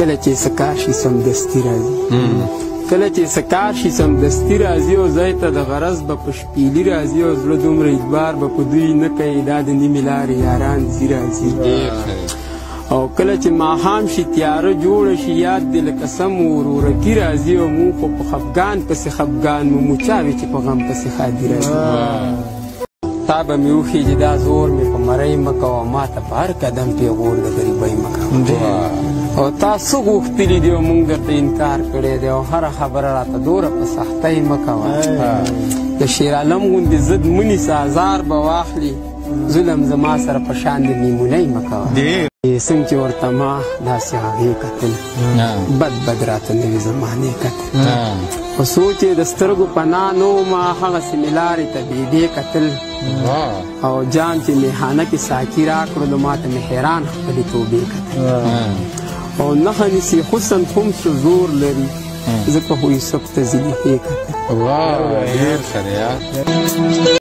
کله چې څه کار شي سمدستي راځي کله چې څه کار شي سمدستي راځي او ځای ته د غرض به په شپیلي راځي او زړه دومره اعتبار به په دوی نه کوي دا د نیمې لارې یاران ځي راځي او کله چې ماښام شي تیاره جوړه شي یاد دې لکه سم ورورکي راځي او موږ خو په خفګان پسې خفګان مو چا وي چې په غم پسې ښادي راځي تا به مې وښیږي دا زور مې په مرۍ مه کوه ما ته په هر قدم پیغور د غریبۍ مه کوه او تا څه غوښتلي دي او موږ درته انکار کړی دی او هره خبره راته دوره په سختۍ مه کوه د شیرعالم غوندې ضد منیسه ازار به واخلي ظلم زما سره په شان د میمونۍ مه کوه څنګه چې ورته ما داسې هغې کتل بد بد راته نوې زمانې کتل په سوچ یې د سترګو پناه نه ومه هغسې مې لارې ته بېدې کتل او جام چې میخانه کې ساقي راکړلو ما ته مې حیران خپلې توبې کتل او نښه نیسي حسن خو هم څه زور لري ځکه خو یوسف ته زلیخې کتل